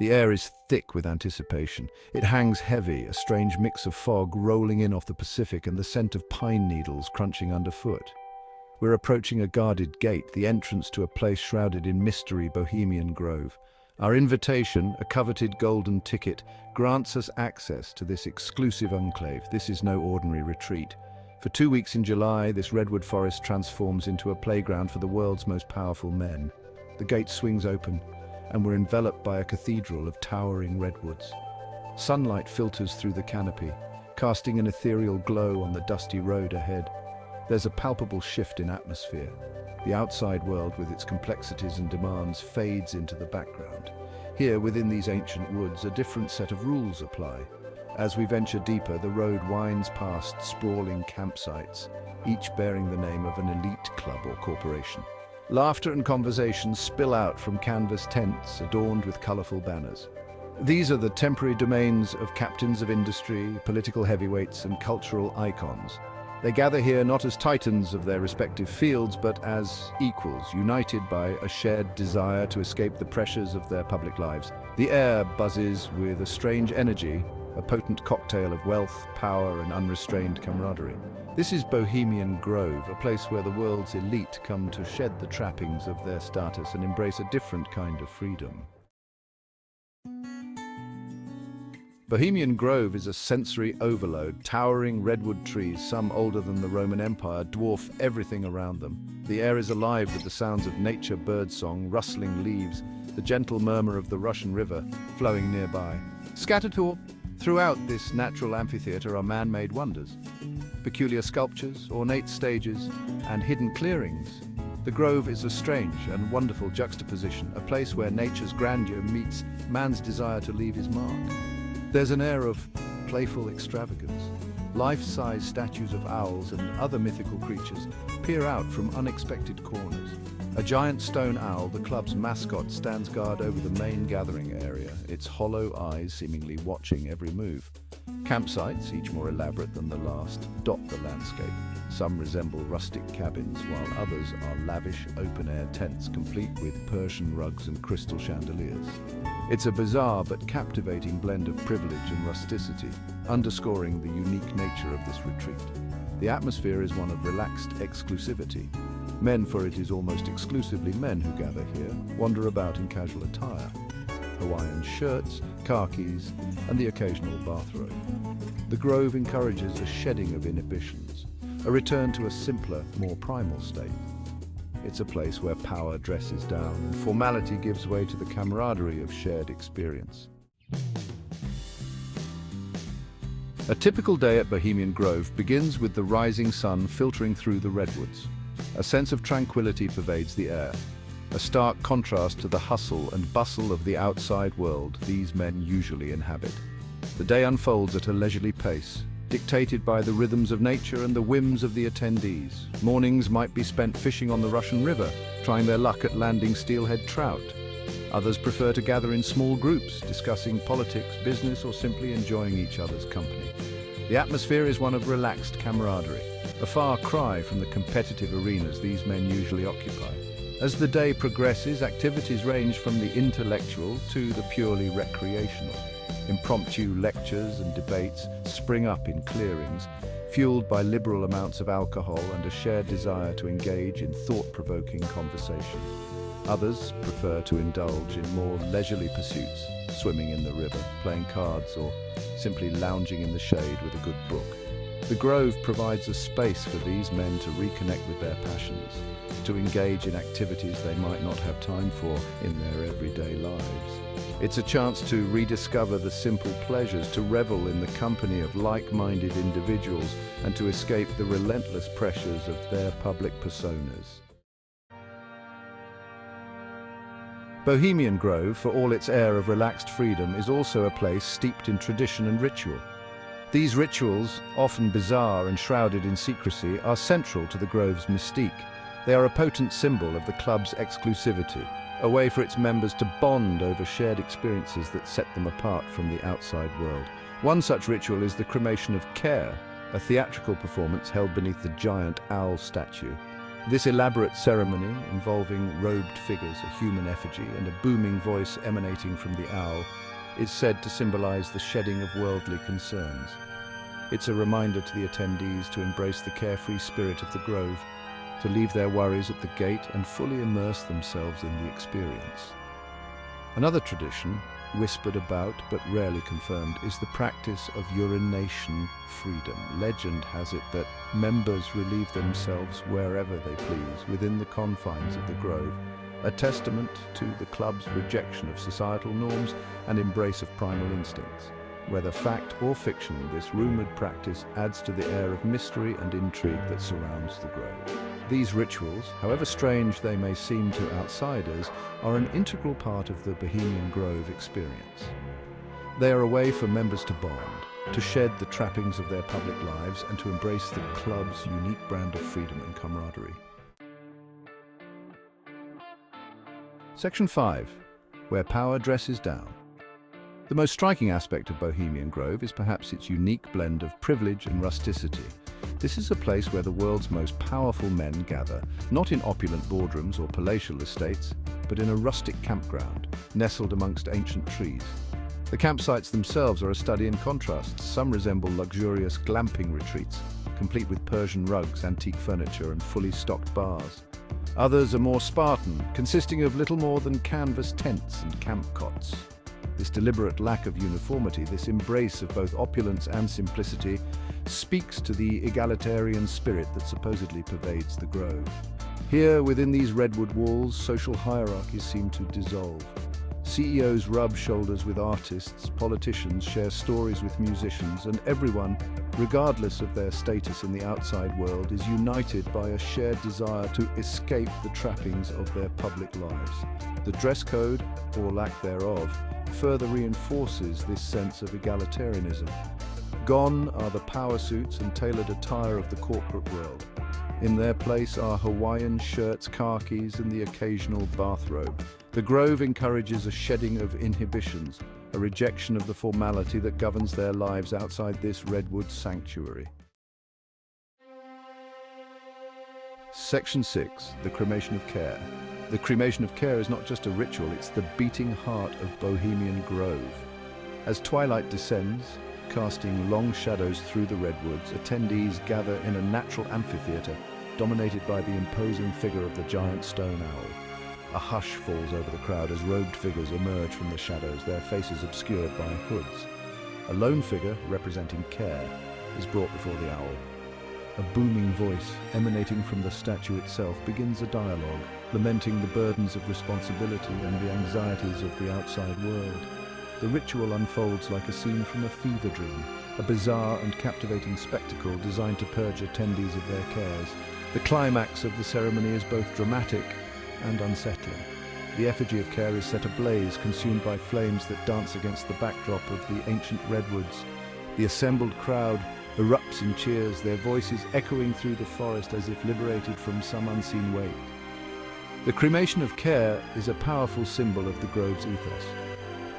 The air is thick with anticipation. It hangs heavy, a strange mix of fog rolling in off the Pacific and the scent of pine needles crunching underfoot. We're approaching a guarded gate, the entrance to a place shrouded in mystery, Bohemian Grove. Our invitation, a coveted golden ticket, grants us access to this exclusive enclave. This is no ordinary retreat. For 2 weeks in July, this redwood forest transforms into a playground for the world's most powerful men. The gate swings open, and we're enveloped by a cathedral of towering redwoods. Sunlight filters through the canopy, casting an ethereal glow on the dusty road ahead. There's a palpable shift in atmosphere. The outside world, with its complexities and demands, fades into the background. Here, within these ancient woods, a different set of rules apply. As we venture deeper, the road winds past sprawling campsites, each bearing the name of an elite club or corporation. Laughter and conversation spill out from canvas tents adorned with colorful banners. These are the temporary domains of captains of industry, political heavyweights, and cultural icons. They gather here not as titans of their respective fields, but as equals, united by a shared desire to escape the pressures of their public lives. The air buzzes with a strange energy, a potent cocktail of wealth, power, and unrestrained camaraderie. This is Bohemian Grove, a place where the world's elite come to shed the trappings of their status and embrace a different kind of freedom. Bohemian Grove is a sensory overload. Towering redwood trees, some older than the Roman Empire, dwarf everything around them. The air is alive with the sounds of nature, birdsong, rustling leaves, the gentle murmur of the Russian River flowing nearby. Scattered throughout this natural amphitheater are man-made wonders. Peculiar sculptures, ornate stages, and hidden clearings. The Grove is a strange and wonderful juxtaposition, a place where nature's grandeur meets man's desire to leave his mark. There's an air of playful extravagance. Life-size statues of owls and other mythical creatures peer out from unexpected corners. A giant stone owl, the club's mascot, stands guard over the main gathering area, its hollow eyes seemingly watching every move. Campsites, each more elaborate than the last, dot the landscape. Some resemble rustic cabins, while others are lavish open-air tents complete with Persian rugs and crystal chandeliers. It's a bizarre but captivating blend of privilege and rusticity, underscoring the unique nature of this retreat. The atmosphere is one of relaxed exclusivity. Men, for it is almost exclusively men who gather here, wander about in casual attire. Hawaiian shirts, khakis, and the occasional bathrobe. The Grove encourages a shedding of inhibitions, a return to a simpler, more primal state. It's a place where power dresses down and formality gives way to the camaraderie of shared experience. A typical day at Bohemian Grove begins with the rising sun filtering through the redwoods. A sense of tranquility pervades the air, a stark contrast to the hustle and bustle of the outside world these men usually inhabit. The day unfolds at a leisurely pace, dictated by the rhythms of nature and the whims of the attendees. Mornings might be spent fishing on the Russian River, trying their luck at landing steelhead trout. Others prefer to gather in small groups, discussing politics, business, or simply enjoying each other's company. The atmosphere is one of relaxed camaraderie, a far cry from the competitive arenas these men usually occupy. As the day progresses, activities range from the intellectual to the purely recreational. Impromptu lectures and debates spring up in clearings, fueled by liberal amounts of alcohol and a shared desire to engage in thought-provoking conversation. Others prefer to indulge in more leisurely pursuits, swimming in the river, playing cards, or simply lounging in the shade with a good book. The Grove provides a space for these men to reconnect with their passions, to engage in activities they might not have time for in their everyday lives. It's a chance to rediscover the simple pleasures, to revel in the company of like-minded individuals, and to escape the relentless pressures of their public personas. Bohemian Grove, for all its air of relaxed freedom, is also a place steeped in tradition and ritual. These rituals, often bizarre and shrouded in secrecy, are central to the Grove's mystique. They are a potent symbol of the club's exclusivity, a way for its members to bond over shared experiences that set them apart from the outside world. One such ritual is the cremation of Care, a theatrical performance held beneath the giant owl statue. This elaborate ceremony, involving robed figures, a human effigy, and a booming voice emanating from the owl, is said to symbolize the shedding of worldly concerns. It's a reminder to the attendees to embrace the carefree spirit of the grove, to leave their worries at the gate and fully immerse themselves in the experience. Another tradition, whispered about but rarely confirmed, is the practice of urination freedom. Legend has it that members relieve themselves wherever they please within the confines of the grove, a testament to the club's rejection of societal norms and embrace of primal instincts. Whether fact or fiction, this rumored practice adds to the air of mystery and intrigue that surrounds the grove. These rituals, however strange they may seem to outsiders, are an integral part of the Bohemian Grove experience. They are a way for members to bond, to shed the trappings of their public lives, and to embrace the club's unique brand of freedom and camaraderie. Section 5. Where power dresses down. The most striking aspect of Bohemian Grove is perhaps its unique blend of privilege and rusticity. This is a place where the world's most powerful men gather, not in opulent boardrooms or palatial estates, but in a rustic campground, nestled amongst ancient trees. The campsites themselves are a study in contrasts. Some resemble luxurious glamping retreats, complete with Persian rugs, antique furniture, and fully stocked bars. Others are more Spartan, consisting of little more than canvas tents and camp cots. This deliberate lack of uniformity, this embrace of both opulence and simplicity, speaks to the egalitarian spirit that supposedly pervades the grove. Here, within these redwood walls, social hierarchies seem to dissolve. CEOs rub shoulders with artists, politicians share stories with musicians, and everyone, regardless of their status in the outside world, is united by a shared desire to escape the trappings of their public lives. The dress code, or lack thereof, further reinforces this sense of egalitarianism. Gone are the power suits and tailored attire of the corporate world. In their place are Hawaiian shirts, khakis, and the occasional bathrobe. The Grove encourages a shedding of inhibitions, a rejection of the formality that governs their lives outside this redwood sanctuary. Section 6. The Cremation of Care. The cremation of care is not just a ritual, it's the beating heart of Bohemian Grove. As twilight descends, casting long shadows through the redwoods, attendees gather in a natural amphitheater dominated by the imposing figure of the giant stone owl. A hush falls over the crowd as robed figures emerge from the shadows, their faces obscured by hoods. A lone figure, representing care, is brought before the owl. A booming voice emanating from the statue itself begins a dialogue, lamenting the burdens of responsibility and the anxieties of the outside world. The ritual unfolds like a scene from a fever dream, a bizarre and captivating spectacle designed to purge attendees of their cares. The climax of the ceremony is both dramatic and unsettling. The effigy of care is set ablaze, consumed by flames that dance against the backdrop of the ancient redwoods. The assembled crowd erupts in cheers, their voices echoing through the forest as if liberated from some unseen weight. The cremation of care is a powerful symbol of the Grove's ethos.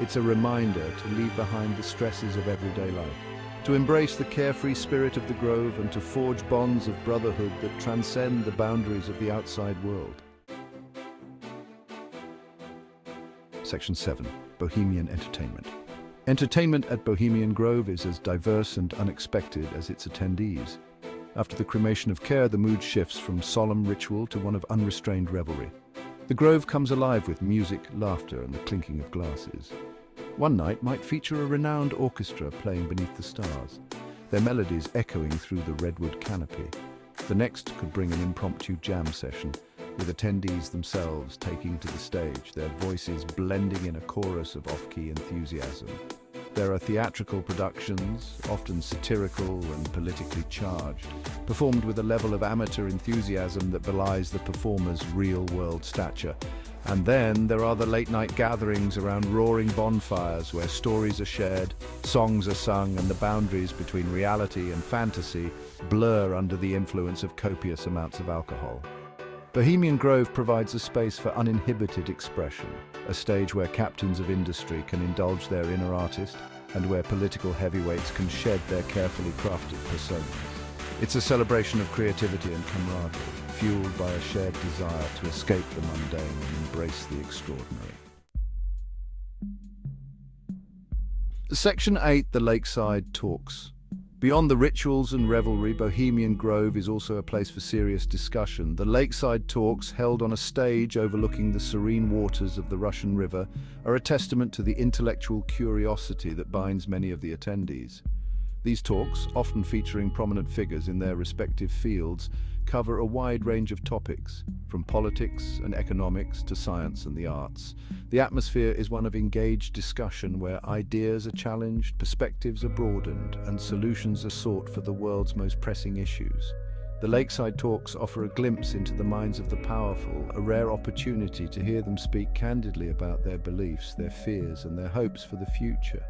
It's a reminder to leave behind the stresses of everyday life, to embrace the carefree spirit of the Grove, and to forge bonds of brotherhood that transcend the boundaries of the outside world. Section 7. Bohemian Entertainment. Entertainment at Bohemian Grove is as diverse and unexpected as its attendees. After the cremation of care, the mood shifts from solemn ritual to one of unrestrained revelry. The Grove comes alive with music, laughter, and the clinking of glasses. One night might feature a renowned orchestra playing beneath the stars, their melodies echoing through the redwood canopy. The next could bring an impromptu jam session, with attendees themselves taking to the stage, their voices blending in a chorus of off-key enthusiasm. There are theatrical productions, often satirical and politically charged, performed with a level of amateur enthusiasm that belies the performer's real-world stature. And then there are the late-night gatherings around roaring bonfires where stories are shared, songs are sung, and the boundaries between reality and fantasy blur under the influence of copious amounts of alcohol. Bohemian Grove provides a space for uninhibited expression, a stage where captains of industry can indulge their inner artist and where political heavyweights can shed their carefully crafted personas. It's a celebration of creativity and camaraderie, fueled by a shared desire to escape the mundane and embrace the extraordinary. Section 8, the Lakeside Talks. Beyond the rituals and revelry, Bohemian Grove is also a place for serious discussion. The Lakeside Talks, held on a stage overlooking the serene waters of the Russian River, are a testament to the intellectual curiosity that binds many of the attendees. These talks, often featuring prominent figures in their respective fields, cover a wide range of topics, from politics and economics to science and the arts. The atmosphere is one of engaged discussion where ideas are challenged, perspectives are broadened, and solutions are sought for the world's most pressing issues. The Lakeside Talks offer a glimpse into the minds of the powerful, a rare opportunity to hear them speak candidly about their beliefs, their fears, and their hopes for the future.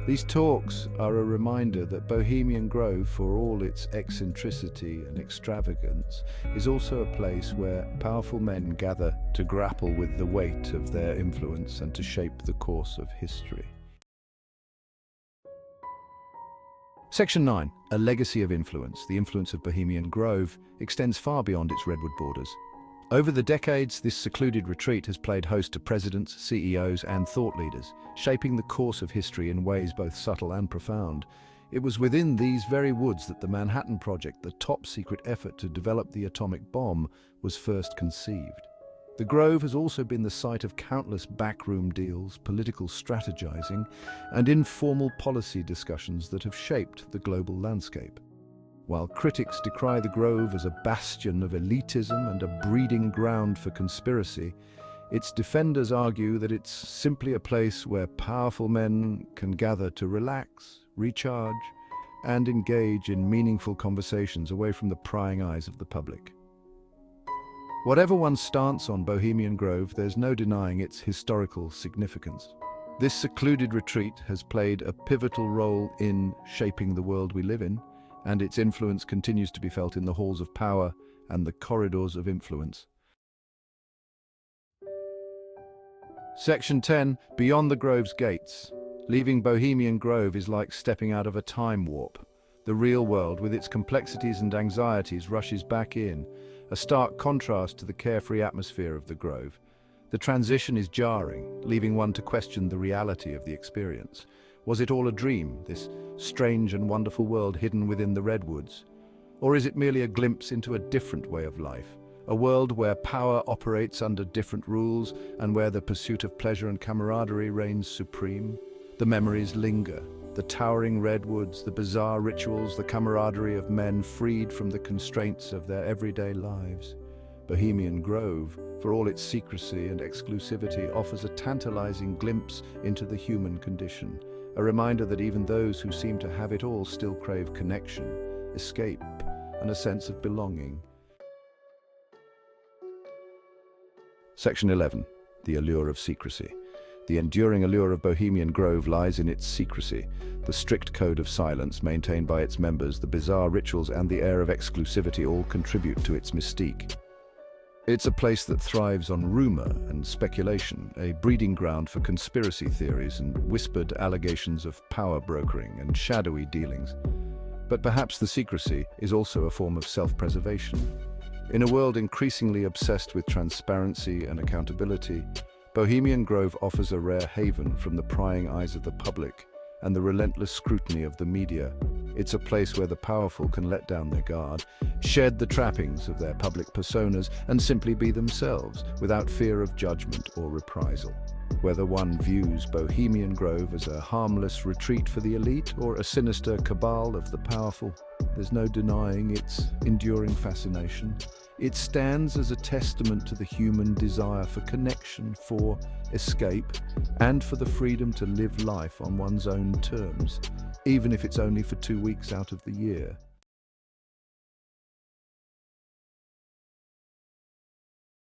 These talks are a reminder that Bohemian Grove, for all its eccentricity and extravagance, is also a place where powerful men gather to grapple with the weight of their influence and to shape the course of history. Section 9, a legacy of influence. The influence of Bohemian Grove extends far beyond its redwood borders. Over the decades, this secluded retreat has played host to presidents, CEOs, and thought leaders, shaping the course of history in ways both subtle and profound. It was within these very woods that the Manhattan Project, the top-secret effort to develop the atomic bomb, was first conceived. The Grove has also been the site of countless backroom deals, political strategizing, and informal policy discussions that have shaped the global landscape. While critics decry the Grove as a bastion of elitism and a breeding ground for conspiracy, its defenders argue that it's simply a place where powerful men can gather to relax, recharge, and engage in meaningful conversations away from the prying eyes of the public. Whatever one's stance on Bohemian Grove, there's no denying its historical significance. This secluded retreat has played a pivotal role in shaping the world we live in, and its influence continues to be felt in the halls of power and the corridors of influence. Section 10, Beyond the Grove's Gates. Leaving Bohemian Grove is like stepping out of a time warp. The real world, with its complexities and anxieties, rushes back in, a stark contrast to the carefree atmosphere of the Grove. The transition is jarring, leaving one to question the reality of the experience. Was it all a dream, this strange and wonderful world hidden within the redwoods? Or is it merely a glimpse into a different way of life, a world where power operates under different rules and where the pursuit of pleasure and camaraderie reigns supreme? The memories linger, the towering redwoods, the bizarre rituals, the camaraderie of men freed from the constraints of their everyday lives. Bohemian Grove, for all its secrecy and exclusivity, offers a tantalizing glimpse into the human condition, a reminder that even those who seem to have it all still crave connection, escape, and a sense of belonging. Section 11, the allure of secrecy. The enduring allure of Bohemian Grove lies in its secrecy, the strict code of silence maintained by its members, the bizarre rituals, and the air of exclusivity all contribute to its mystique. It's a place that thrives on rumor and speculation, a breeding ground for conspiracy theories and whispered allegations of power brokering and shadowy dealings. But perhaps the secrecy is also a form of self-preservation. In a world increasingly obsessed with transparency and accountability, Bohemian Grove offers a rare haven from the prying eyes of the public and the relentless scrutiny of the media. It's a place where the powerful can let down their guard, shed the trappings of their public personas, and simply be themselves without fear of judgment or reprisal. Whether one views Bohemian Grove as a harmless retreat for the elite or a sinister cabal of the powerful, there's no denying its enduring fascination. It stands as a testament to the human desire for connection, for escape, and for the freedom to live life on one's own terms, even if it's only for 2 weeks out of the year.